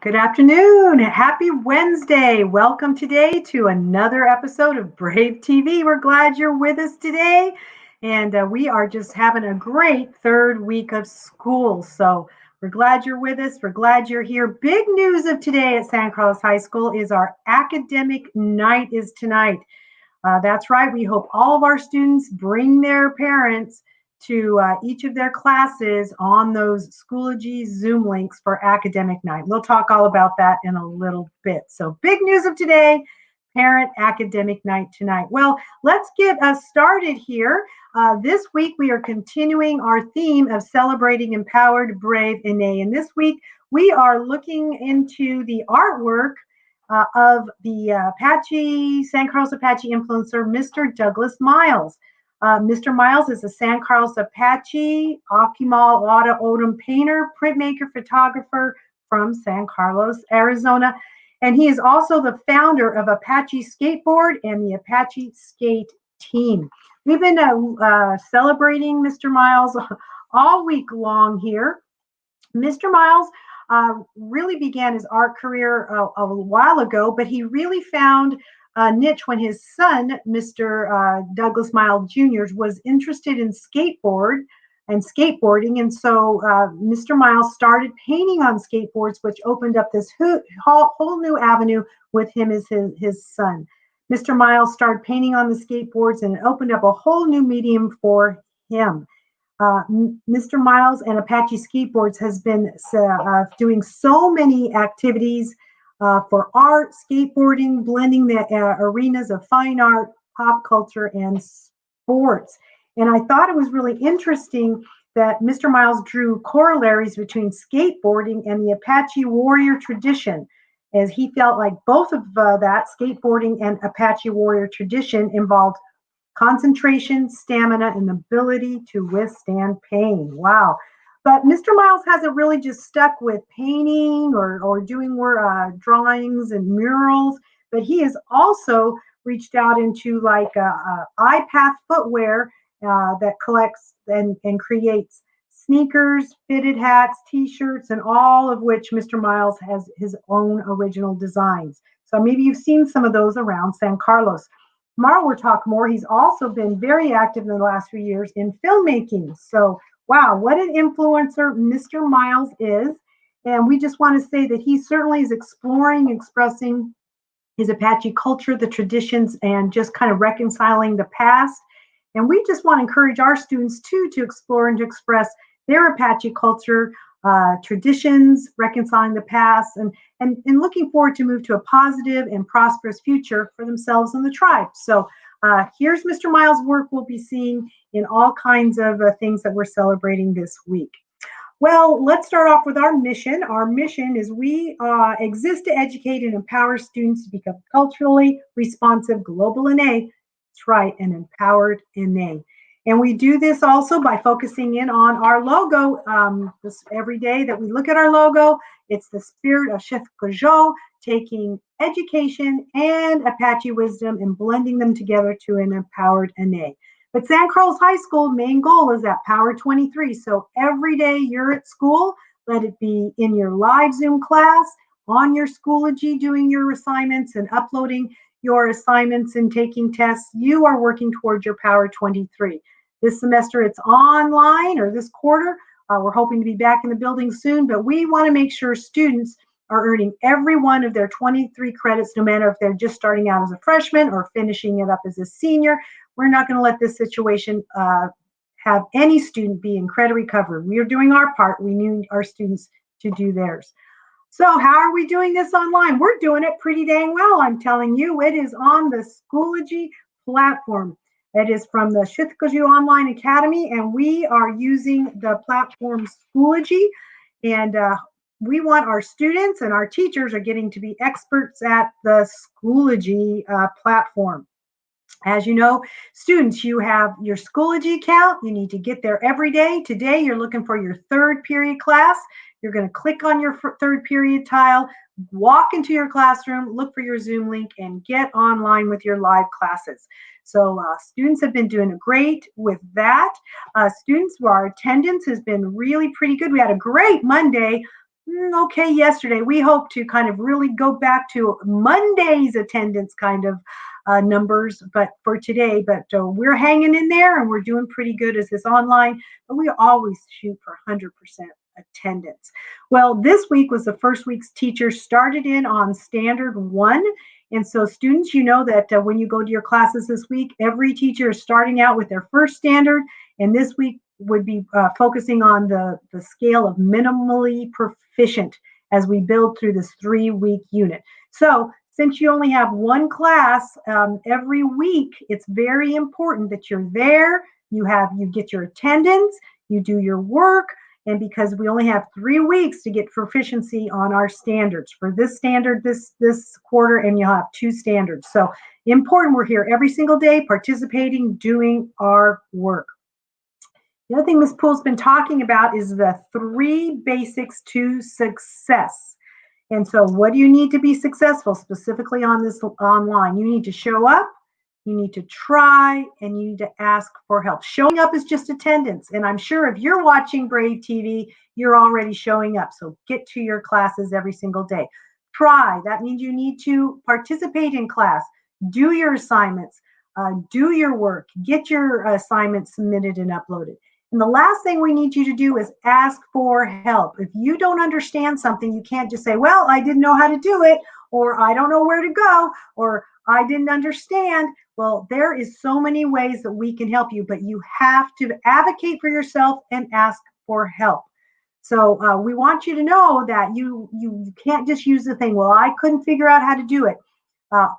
Good afternoon. Happy Wednesday. Welcome today to another episode of Brave TV. We're glad you're with us today. And we are just having a great third week of school. So we're glad you're with us. We're glad you're here. Big news of today at San Carlos High School is our academic night is tonight. That's right. We hope all of our students bring their parents to each of their classes on those Schoology Zoom links for academic night. We'll talk all about that in a little bit. So big news of today, parent academic night tonight. Well, let's get us started here. This week we are continuing our theme of celebrating empowered, brave, innate. And this week we are looking into the artwork of the San Carlos Apache influencer, Mr. Douglas Miles. Mr. Miles is a San Carlos Apache, Akimal Wada Odom painter, printmaker, photographer from San Carlos, Arizona. And he is also the founder of Apache Skateboard and the Apache Skate Team. We've been celebrating Mr. Miles all week long here. Mr. Miles really began his art career a while ago, but he really found a niche when his son, Mr. Douglas Miles Jr., was interested in skateboarding. And so Mr. Miles started painting on skateboards, which opened up this whole new avenue with him as his son. Mr. Miles started painting on the skateboards, and it opened up a whole new medium for him. Mr. Miles and Apache Skateboards has been doing so many activities for art, skateboarding, blending the arenas of fine art, pop culture, and sports. And I thought it was really interesting that Mr. Miles drew corollaries between skateboarding and the Apache warrior tradition, as he felt like both of that, skateboarding and Apache warrior tradition, involved concentration, stamina, and the ability to withstand pain. Wow. But Mr. Miles hasn't really just stuck with painting or doing more drawings and murals, but he has also reached out into like iPath footwear that collects and creates sneakers, fitted hats, t-shirts, and all of which Mr. Miles has his own original designs. So maybe you've seen some of those around San Carlos. Tomorrow we'll talk more. He's also been very active in the last few years in filmmaking. So, wow, what an influencer Mr. Miles is. And we just want to say that he certainly is exploring, expressing his Apache culture, the traditions, and just kind of reconciling the past. And we just want to encourage our students, too, to explore and to express their Apache culture, traditions, reconciling the past, and looking forward to move to a positive and prosperous future for themselves and the tribe. So here's Mr. Miles' work we'll be seeing in all kinds of things that we're celebrating this week. Well, let's start off with our mission. Our mission is we exist to educate and empower students to become culturally responsive, global innate. That's right, and empowered innate. And we do this also by focusing in on our logo. Every day that we look at our logo, it's the spirit of Chef Peugeot, taking education and Apache wisdom and blending them together to an empowered innate. But San Carlos High School main goal is that Power 23. So every day you're at school, let it be in your live Zoom class, on your Schoology doing your assignments and uploading your assignments and taking tests, you are working towards your Power 23. This semester it's online, or this quarter. We're hoping to be back in the building soon, but we want to make sure students are earning every one of their 23 credits, no matter if they're just starting out as a freshman or finishing it up as a senior. We're not going to let this situation have any student be in credit recovery. We are doing our part. We need our students to do theirs. So how are we doing this online? We're doing it pretty dang well, I'm telling you. It is on the Schoology platform. It is from the Shithkaju Online Academy, and we are using the platform Schoology. And we want our students and our teachers are getting to be experts at the Schoology platform. As you know, students, you have your Schoology account. You need to get there every day. Today, you're looking for your third period class. You're going to click on your third period tile, walk into your classroom, look for your Zoom link, and get online with your live classes. So students have been doing great with that. Students, our attendance has been really pretty good. We had a great Monday. Okay, yesterday. We hope to kind of really go back to Monday's attendance kind of numbers, but for today. But we're hanging in there and we're doing pretty good as this online. But we always shoot for 100% attendance. Well, this week was the first week's teachers started in on standard one. And so, students, you know that when you go to your classes this week, every teacher is starting out with their first standard. And this week would be focusing on the scale of minimally proficient as we build through this 3-week unit. So since you only have one class every week, it's very important that you're there, you get your attendance, you do your work, and because we only have 3 weeks to get proficiency on our standards for this standard this quarter, and you'll have 2 standards. So important, we're here every single day participating, doing our work. The other thing Ms. Poole's been talking about is the 3 basics to success. And so what do you need to be successful specifically on this online? You need to show up, you need to try, and you need to ask for help. Showing up is just attendance. And I'm sure if you're watching Brave TV, you're already showing up. So get to your classes every single day. Try, that means you need to participate in class, do your assignments, do your work, get your assignments submitted and uploaded. And the last thing we need you to do is ask for help. If you don't understand something, you can't just say, well, I didn't know how to do it, or I don't know where to go, or I didn't understand. Well, there is so many ways that we can help you, but you have to advocate for yourself and ask for help. So we want you to know that you can't just use the thing, well, I couldn't figure out how to do it.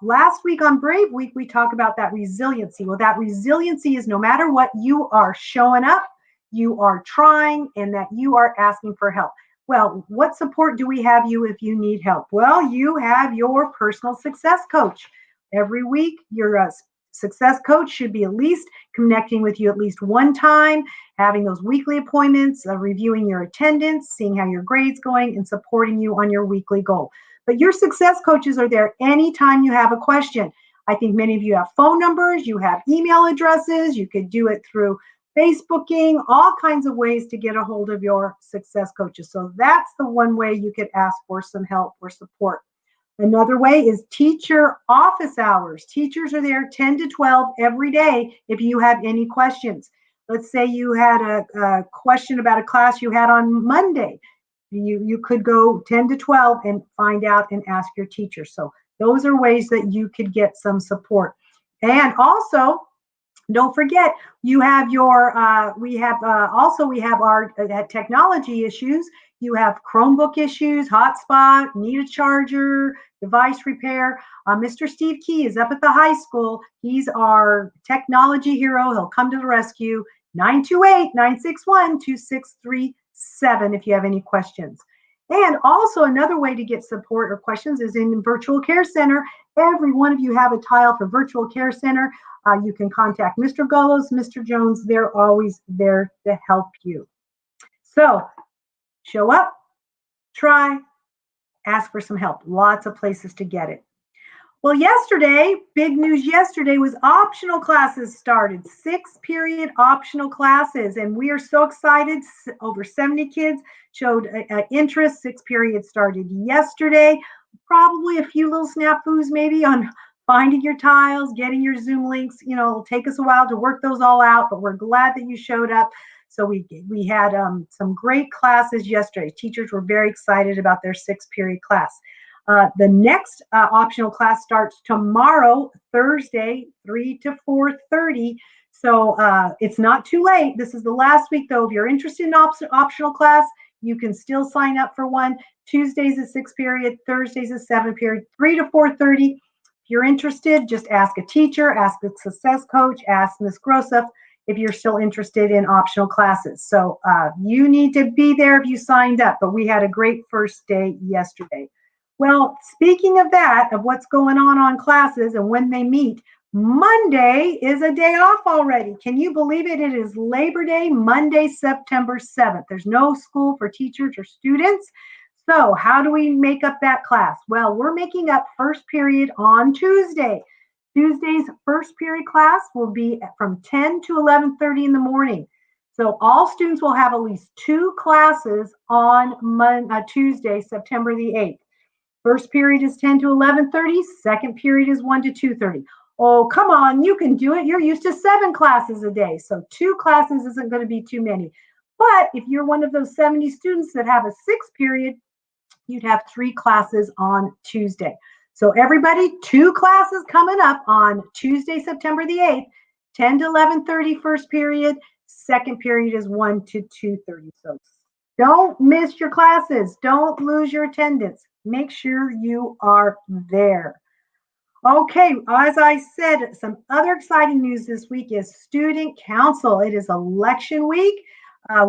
Last week on Brave Week, we talked about that resiliency. Well, that resiliency is no matter what, you are showing up, you are trying, and that you are asking for help. Well, what support do we have you if you need help? Well, you have your personal success coach. Every week, your success coach should be at least connecting with you at least one time, having those weekly appointments, reviewing your attendance, seeing how your grade's going, and supporting you on your weekly goal. But your success coaches are there anytime you have a question. I think many of you have phone numbers, you have email addresses, you could do it through Facebooking, all kinds of ways to get a hold of your success coaches. So that's the one way you could ask for some help or support. Another way is teacher office hours. Teachers are there 10 to 12 every day if you have any questions. Let's say you had a question about a class you had on Monday. You could go 10 to 12 and find out and ask your teacher. So those are ways that you could get some support. And also, don't forget, you have your, we have our technology issues. You have Chromebook issues, hotspot, need a charger, device repair. Mr. Steve Key is up at the high school. He's our technology hero. He'll come to the rescue. 928-961-2637 if you have any questions. And also another way to get support or questions is in Virtual Care Center. Every one of you have a tile for Virtual Care Center. You can contact Mr. Gullos, Mr. Jones. They're always there to help you. So show up, try, ask for some help. Lots of places to get it. Well, yesterday, big news yesterday was optional classes started, 6-period optional classes. And we are so excited. Over 70 kids showed interest. 6 periods started yesterday. Probably a few little snafus maybe on finding your tiles, getting your Zoom links. You know, it'll take us a while to work those all out, but we're glad that you showed up. So we had some great classes yesterday. Teachers were very excited about their 6-period class. The next optional class starts tomorrow, Thursday, 3 to 4:30. So it's not too late. This is the last week, though. If you're interested in optional class, you can still sign up for one. Tuesdays is 6 period, Thursdays is 7 period, 3 to 4:30. If you're interested, just ask a teacher, ask a success coach, ask Ms. Grossup if you're still interested in optional classes. So you need to be there if you signed up, but we had a great first day yesterday. Well, speaking of that, of what's going on classes and when they meet, Monday is a day off already. Can you believe it? It is Labor Day, Monday, September 7th. There's no school for teachers or students. So how do we make up that class? Well, we're making up first period on Tuesday. Tuesday's first period class will be from 10 to 11:30 in the morning. So all students will have at least 2 classes on Tuesday, September the 8th. First period is 10 to 11:30. Second period is 1 to 2:30. Oh, come on, you can do it. You're used to 7 classes a day. So 2 classes isn't going to be too many. But if you're one of those 70 students that have a 6th period, you'd have 3 classes on Tuesday. So everybody, 2 classes coming up on Tuesday, September the 8th, 10 to 11:30 first period. Second period is 1 to 2:30. So don't miss your classes. Don't lose your attendance. Make sure you are there. Okay, as I said, some other exciting news this week is Student Council. It is election week.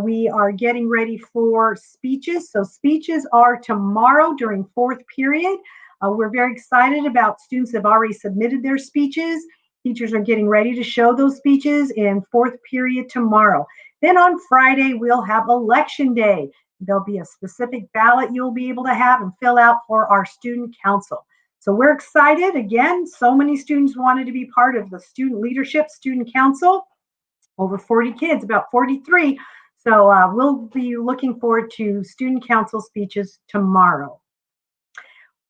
We are getting ready for speeches. So speeches are tomorrow during 4th period. We're very excited about students that have already submitted their speeches. Teachers are getting ready to show those speeches in 4th period tomorrow. Then on Friday, we'll have election day. There'll be a specific ballot you'll be able to have and fill out for our Student Council. So we're excited. Again, so many students wanted to be part of the Student Leadership Student Council. Over 40 kids, about 43. So we'll be looking forward to Student Council speeches tomorrow.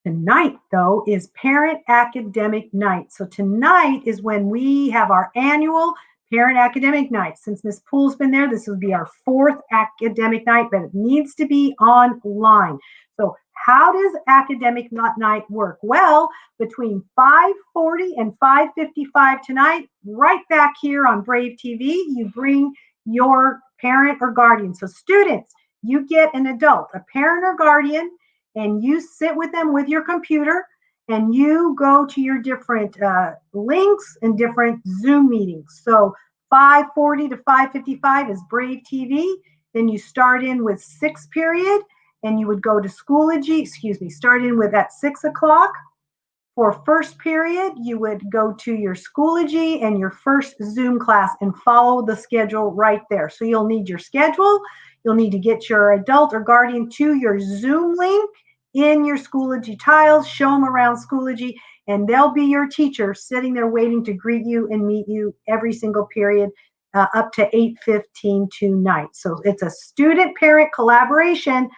Tonight, though, is Parent Academic Night. So tonight is when we have our annual Parent Academic Night. Since Ms. Poole's been there, this will be our 4th academic night, but it needs to be online. So how does academic night work? Well, between 5:40 and 5:55 tonight, right back here on Brave TV, you bring your parent or guardian. So students, you get an adult, a parent or guardian, and you sit with them with your computer and you go to your different links and different Zoom meetings. So 5:40 to 5:55 is Brave TV. Then you start in with 6th period and you would go to Schoology, start in with at 6 o'clock. For first period, you would go to your Schoology and your first Zoom class and follow the schedule right there. So you'll need your schedule. You'll need to get your adult or guardian to your Zoom link in your Schoology tiles, show them around Schoology, and they'll be your teacher sitting there waiting to greet you and meet you every single period up to 8:15 tonight. So it's a student-parent collaboration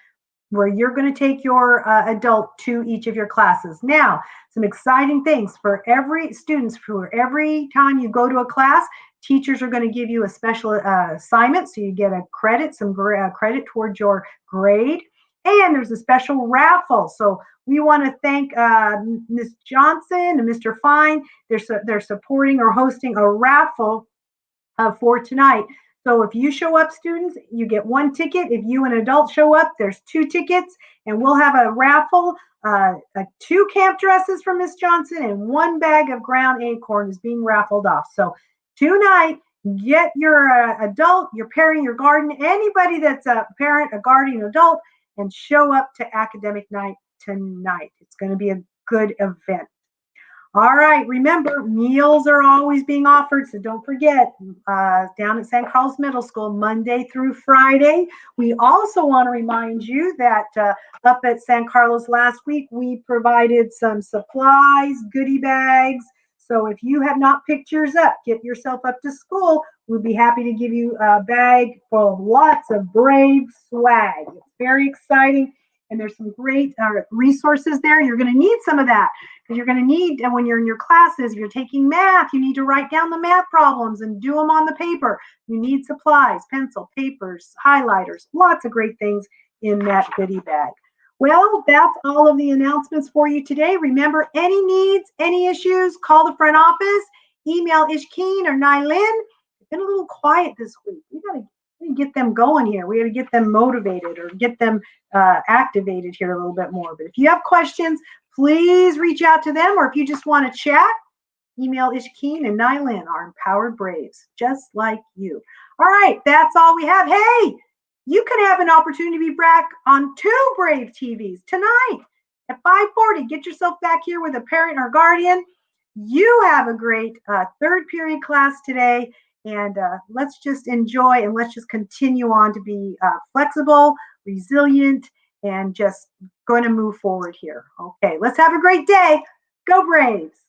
where you're going to take your adult to each of your classes. Now, some exciting things for every students. For every time you go to a class, teachers are going to give you a special assignment, so you get a credit, some credit towards your grade. And there's a special raffle. So we want to thank Ms. Johnson and Mr. Fine. They're supporting or hosting a raffle for tonight. So if you show up, students, you get 1 ticket. If you and an adult show up, there's 2 tickets. And we'll have a raffle, 2 camp dresses from Miss Johnson and 1 bag of ground acorn is being raffled off. So tonight, get your adult, your parent, your guardian, anybody that's a parent, a guardian, adult, and show up to academic night tonight. It's going to be a good event. All right, remember, meals are always being offered, so don't forget, down at San Carlos Middle School, Monday through Friday. We also want to remind you that up at San Carlos last week, we provided some supplies, goodie bags. So if you have not picked yours up, get yourself up to school. We'd be happy to give you a bag full of lots of Brave swag. It's very exciting. And there's some great resources there. You're going to need some of that because you're going to need, and when you're in your classes, if you're taking math, you need to write down the math problems and do them on the paper. You need supplies, pencil, papers, highlighters, lots of great things in that goodie bag. Well, that's all of the announcements for you today. Remember, any needs, any issues, call the front office, email Ishkeen or Nylin. It's been a little quiet this week. We got to get them going here. We got to get them motivated or get them activated here a little bit more. But if you have questions, please reach out to them. Or if you just want to chat, email Ishkeen and Nylin, our empowered Braves, just like you. All right, that's all we have. Hey, you can have an opportunity to be back on 2 Brave TVs tonight at 5:40. Get yourself back here with a parent or guardian. You have a great 3rd period class today. And let's just enjoy and let's just continue on to be flexible, resilient, and just going to move forward here. Okay, let's have a great day. Go Braves.